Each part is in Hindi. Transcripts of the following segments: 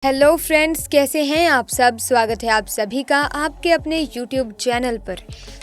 हेलो फ्रेंड्स, कैसे हैं आप सब। स्वागत है आप सभी का आपके अपने यूट्यूब चैनल पर।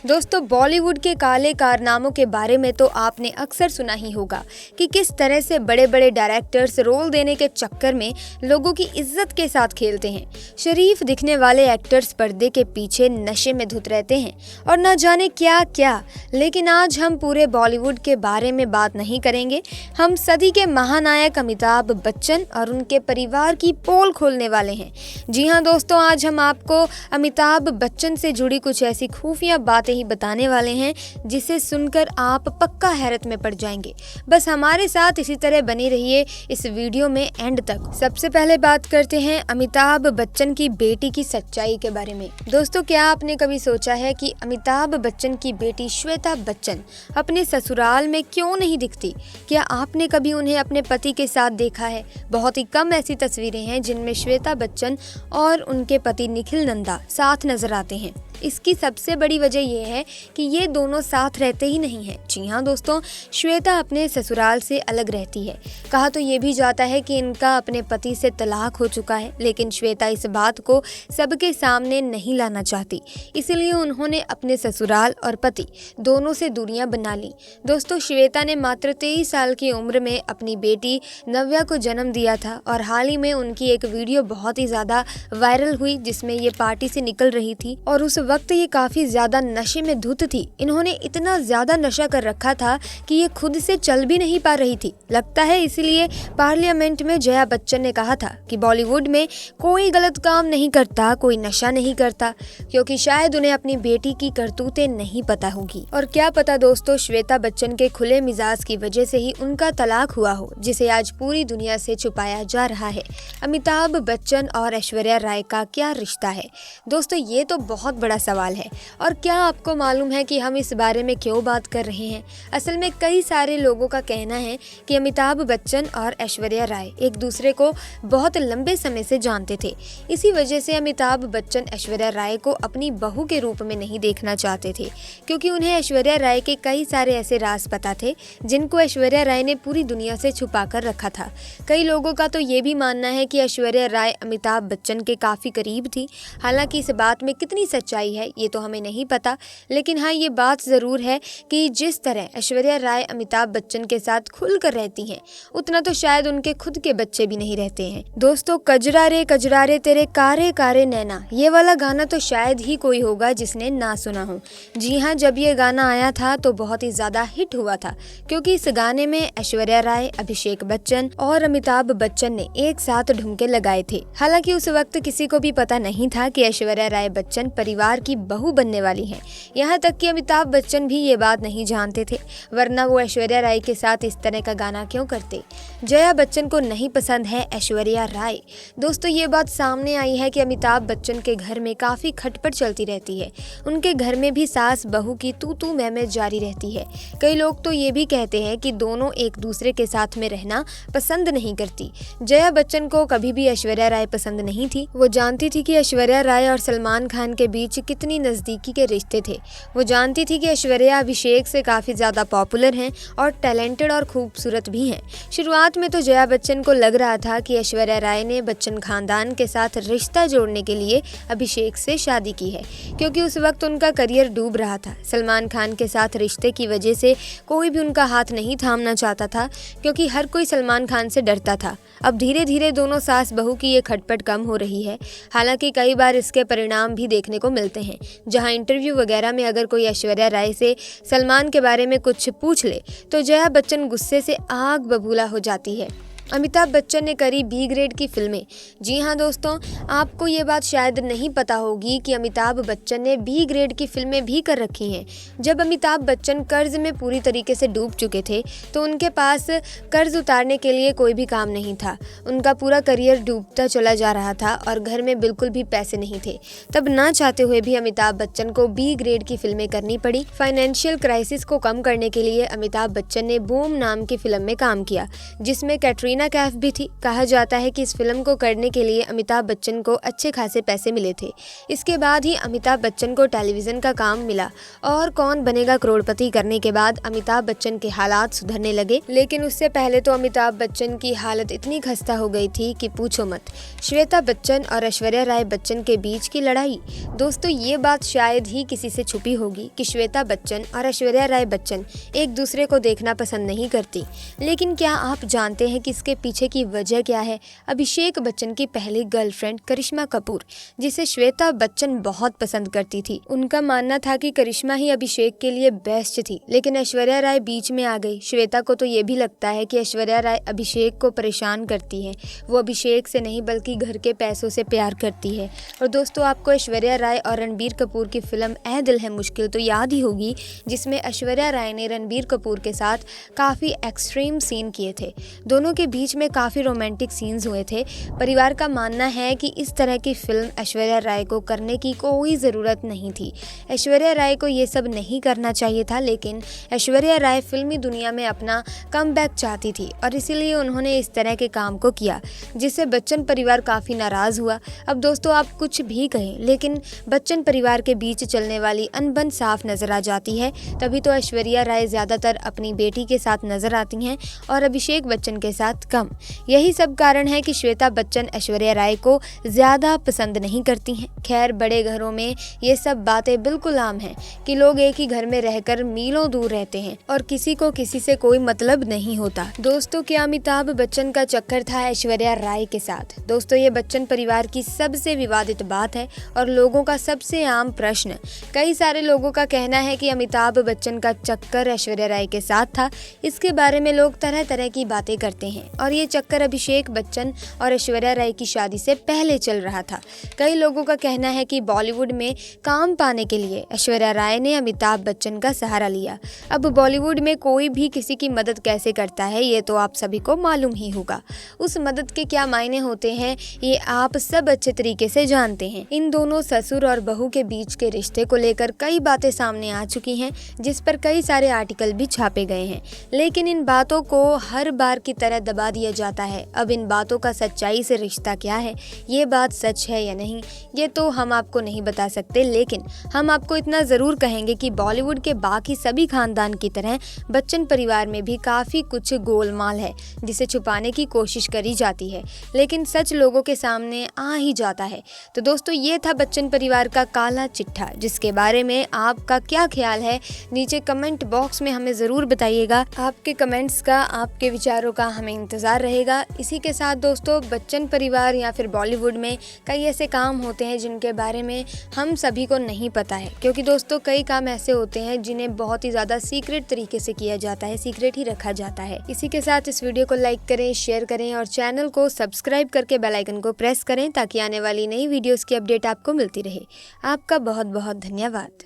दोस्तों, बॉलीवुड के काले कारनामों के बारे में तो आपने अक्सर सुना ही होगा कि किस तरह से बड़े बड़े डायरेक्टर्स रोल देने के चक्कर में लोगों की इज्जत के साथ खेलते हैं। शरीफ दिखने वाले एक्टर्स पर्दे के पीछे नशे में धुत रहते हैं और न जाने क्या क्या। लेकिन आज हम पूरे बॉलीवुड के बारे में बात नहीं करेंगे। हम सदी के महानायक अमिताभ बच्चन और उनके परिवार की पोल खोलने वाले हैं। जी हाँ दोस्तों, आज हम आपको अमिताभ बच्चन से जुड़ी कुछ ऐसी खुफिया बातें ही बताने वाले हैं जिसे सुनकर आप पक्का हैरत में पड़ जाएंगे। बस हमारे साथ इसी तरह बने रहिए इस वीडियो में एंड तक। सबसे पहले बात करते हैं अमिताभ बच्चन की बेटी की सच्चाई के बारे में। दोस्तों, क्या आपने कभी सोचा है कि अमिताभ बच्चन की बेटी श्वेता बच्चन अपने ससुराल में क्यों नहीं दिखती? क्या आपने कभी उन्हें अपने पति के साथ देखा है? बहुत ही कम ऐसी तस्वीरें हैं जिनमें श्वेता बच्चन और उनके पति निखिल नंदा साथ नजर आते हैं। इसकी सबसे बड़ी वजह यह है कि ये दोनों साथ रहते ही नहीं हैं। जी हाँ दोस्तों, श्वेता अपने ससुराल से अलग रहती है। कहा तो ये भी जाता है कि इनका अपने पति से तलाक हो चुका है, लेकिन श्वेता इस बात को सबके सामने नहीं लाना चाहती। इसलिए उन्होंने अपने ससुराल और पति दोनों से दूरियां बना ली। दोस्तों, श्वेता ने मात्र 23 साल की उम्र में अपनी बेटी नव्या को जन्म दिया था और हाल ही में उनकी एक वीडियो बहुत ही ज्यादा वायरल हुई जिसमें ये पार्टी से निकल रही थी और उस वक्त ये काफी ज्यादा नशे में धुत थी। इन्होंने इतना ज्यादा नशा कर रखा था कि ये खुद से चल भी नहीं पा रही थी। लगता है इसीलिए पार्लियामेंट में जया बच्चन ने कहा था कि बॉलीवुड में कोई गलत काम नहीं करता, कोई नशा नहीं करता, क्योंकि शायद उन्हें अपनी बेटी की करतूतें नहीं पता होगी। और क्या पता दोस्तों, श्वेता बच्चन के खुले मिजाज की वजह से ही उनका तलाक हुआ हो, जिसे आज पूरी दुनिया से छुपाया जा रहा है। अमिताभ बच्चन और ऐश्वर्या राय का क्या रिश्ता है? दोस्तों, ये तो बहुत बड़ा सवाल है। और क्या आपको मालूम है कि हम इस बारे में क्यों बात कर रहे हैं? असल में कई सारे लोगों का कहना है कि अमिताभ बच्चन और ऐश्वर्या राय एक दूसरे को बहुत लंबे समय से जानते थे। इसी वजह से अमिताभ बच्चन ऐश्वर्या राय को अपनी बहू के रूप में नहीं देखना चाहते थे, क्योंकि उन्हें ऐश्वर्या राय के कई सारे ऐसे राज पता थे जिनको ऐश्वर्या राय ने पूरी दुनिया से छुपा कर रखा था। कई लोगों का तो ये भी मानना है कि ऐश्वर्या राय अमिताभ बच्चन के काफी करीब थी। हालांकि इस बात में कितनी सच्चाई है ये तो हमें नहीं पता, लेकिन हाँ, ये बात जरूर है कि जिस तरह ऐश्वर्या राय अमिताभ बच्चन के साथ खुलकर रहती हैं, उतना तो शायद उनके खुद के बच्चे भी नहीं रहते हैं। दोस्तों, कजरा रे तेरे कारे कारे नैना, ये वाला गाना तो शायद ही कोई होगा जिसने ना सुना हो। जी हाँ, जब ये गाना आया था तो बहुत ही ज्यादा हिट हुआ था, क्योंकि इस गाने में ऐश्वर्या राय, अभिषेक बच्चन और अमिताभ बच्चन ने एक साथ ढुमके लगाए थे। हालांकि उस वक्त किसी को भी पता नहीं था कि ऐश्वर्या राय बच्चन परिवार की बहू बनने वाली हैं। यहाँ तक कि अमिताभ बच्चन भी ये बात नहीं जानते थे, वरना वो ऐश्वर्या राय के साथ इस तरह का गाना क्यों करते। जया बच्चन को नहीं पसंद है ऐश्वर्या राय। दोस्तों, ये बात सामने आई है कि अमिताभ बच्चन के घर में काफी खटपट चलती रहती है। उनके घर में भी सास बहू की तू मैं जारी रहती है। कई लोग तो ये भी कहते हैं कि दोनों एक दूसरे के साथ में रहना पसंद नहीं करती। जया बच्चन को कभी भी ऐश्वर्या राय पसंद नहीं थी। वो जानती थी कि ऐश्वर्या राय और सलमान खान के बीच कितनी नजदीकी के रिश्ते थे। वो जानती थी कि ऐश्वर्या अभिषेक से काफी ज्यादा पॉपुलर हैं और टैलेंटेड और खूबसूरत भी हैं। शुरुआत में तो जया बच्चन को लग रहा था कि ऐश्वर्या राय ने बच्चन खानदान के साथ रिश्ता जोड़ने के लिए अभिषेक से शादी की है, क्योंकि उस वक्त उनका करियर डूब रहा था। सलमान खान के साथ रिश्ते की वजह से कोई भी उनका हाथ नहीं थामना चाहता था, क्योंकि हर कोई सलमान खान से डरता था। अब धीरे धीरे दोनों सास बहू की ये खटपट कम हो रही है। हालांकि कई बार इसके परिणाम भी देखने को मिलते हैं, जहां इंटरव्यू वगैरह में अगर कोई ऐश्वर्या राय से सलमान के बारे में कुछ पूछ ले तो जया बच्चन गुस्से से आग बबूला हो जाती है। अमिताभ बच्चन ने करी बी ग्रेड की फिल्में। जी हाँ दोस्तों, आपको ये बात शायद नहीं पता होगी कि अमिताभ बच्चन ने बी ग्रेड की फिल्में भी कर रखी हैं। जब अमिताभ बच्चन कर्ज में पूरी तरीके से डूब चुके थे तो उनके पास कर्ज उतारने के लिए कोई भी काम नहीं था। उनका पूरा करियर डूबता चला जा रहा था और घर में बिल्कुल भी पैसे नहीं थे। तब ना चाहते हुए भी अमिताभ बच्चन को बी ग्रेड की फिल्में करनी पड़ी। फाइनेंशियल क्राइसिस को कम करने के लिए अमिताभ बच्चन ने बूम नाम की फिल्म में काम किया, जिसमें कैटरीना कटरीना कैफ भी थी। कहा जाता है कि इस फिल्म को करने के लिए अमिताभ बच्चन को अच्छे खासे पैसे मिले थे। इसके बाद ही अमिताभ बच्चन को टेलीविज़न का काम मिला और कौन बनेगा करोड़पति करने के बाद अमिताभ बच्चन के हालात सुधरने लगे। लेकिन उससे पहले तो अमिताभ बच्चन की हालत इतनी खस्ता हो गई थी कि पूछो मत। श्वेता बच्चन और ऐश्वर्या राय बच्चन के बीच की लड़ाई। दोस्तों, ये बात शायद ही किसी से छुपी होगी कि श्वेता बच्चन और ऐश्वर्या राय बच्चन एक दूसरे को देखना पसंद नहीं करती। लेकिन क्या आप जानते हैं कि इसके पीछे की वजह क्या है? अभिषेक बच्चन की पहली गर्लफ्रेंड करिश्मा कपूर, जिसे श्वेता बच्चन बहुत पसंद करती थी। उनका मानना था कि करिश्मा ही अभिषेक के लिए बेस्ट थी, लेकिन ऐश्वर्या राय बीच में आ गई। श्वेता को तो ये भी लगता है कि ऐश्वर्या राय अभिषेक को परेशान करती है। वो अभिषेक से नहीं बल्कि घर के पैसों से प्यार करती है। और दोस्तों, आपको ऐश्वर्या राय और रणबीर कपूर की फिल्म ऐ दिल है मुश्किल तो याद ही होगी, जिसमें ऐश्वर्या राय ने रणबीर कपूर के साथ काफ़ी एक्सट्रीम सीन किए थे। दोनों के बीच में काफ़ी रोमांटिक सीन्स हुए थे। परिवार का मानना है कि इस तरह की फिल्म ऐश्वर्या राय को करने की कोई ज़रूरत नहीं थी। ऐश्वर्या राय को ये सब नहीं करना चाहिए था, लेकिन ऐश्वर्या राय फिल्मी दुनिया में अपना कमबैक चाहती थी और इसीलिए उन्होंने इस तरह के काम को किया, जिससे बच्चन परिवार काफ़ी नाराज़ हुआ। अब दोस्तों, आप कुछ भी कहें, लेकिन बच्चन परिवार के बीच चलने वाली अनबन साफ नज़र आ जाती है। तभी तो ऐश्वर्या राय ज़्यादातर अपनी बेटी के साथ नज़र आती हैं और अभिषेक बच्चन के साथ कम। यही सब कारण है कि श्वेता बच्चन ऐश्वर्या राय को ज़्यादा पसंद नहीं करती हैं। खैर, बड़े घरों में ये सब बातें बिल्कुल आम हैं कि लोग एक ही घर में रहकर मीलों दूर रहते हैं और किसी को किसी से कोई मतलब नहीं होता। दोस्तों, क्या अमिताभ बच्चन का चक्कर था ऐश्वर्या राय के साथ? दोस्तों, ये बच्चन परिवार की सबसे विवादित बात है और लोगों का सबसे आम प्रश्न। कई सारे लोगों का कहना है कि अमिताभ बच्चन का चक्कर ऐश्वर्या राय के साथ था। इसके बारे में लोग तरह तरह की बातें करते हैं और ये चक्कर अभिषेक बच्चन और ऐश्वर्या राय की शादी से पहले चल रहा था। कई लोगों का कहना है कि बॉलीवुड में काम पाने के लिए ऐश्वर्या राय ने अमिताभ बच्चन का सहारा लिया। अब बॉलीवुड में कोई भी किसी की मदद कैसे करता है, ये तो आप सभी को मालूम ही होगा। उस मदद के क्या मायने होते हैं, ये आप सब अच्छे तरीके से जानते हैं। इन दोनों ससुर और बहू के बीच के रिश्ते को लेकर कई बातें सामने आ चुकी हैं, जिस पर कई सारे आर्टिकल भी छापे गए हैं। लेकिन इन बातों को हर बार की तरह दबा दिया जाता है। अब इन बातों का सच्चाई से रिश्ता क्या है, ये बात सच है या नहीं, ये तो हम आपको नहीं बता सकते। लेकिन हम आपको इतना ज़रूर कहेंगे कि बॉलीवुड के बाकी सभी खानदान की तरह बच्चन परिवार में भी काफ़ी कुछ गोलमाल है, जिसे छुपाने की कोशिश करी जाती है, लेकिन सच लोगों के सामने आ ही जाता है। तो दोस्तों, ये था बच्चन परिवार का काला चिट्ठा, जिसके बारे में आपका क्या ख्याल है नीचे कमेंट बॉक्स में हमें ज़रूर बताइएगा। आपके कमेंट्स का, आपके विचारों का हमें इंतज़ार रहेगा। इसी के साथ दोस्तों, बच्चन परिवार या फिर बॉलीवुड में कई ऐसे काम होते हैं जिनके बारे में हम सभी को नहीं पता है, क्योंकि दोस्तों कई काम ऐसे होते हैं जिन्हें बहुत ही ज़्यादा सीक्रेट तरीके से किया जाता है, सीक्रेट ही रखा जाता है। इसी के साथ इस वीडियो को लाइक करें, शेयर करें और चैनल को सब्सक्राइब करके बेल आइकन को प्रेस करें ताकि आने वाली नई वीडियोस की अपडेट आपको मिलती रहे। आपका बहुत बहुत धन्यवाद।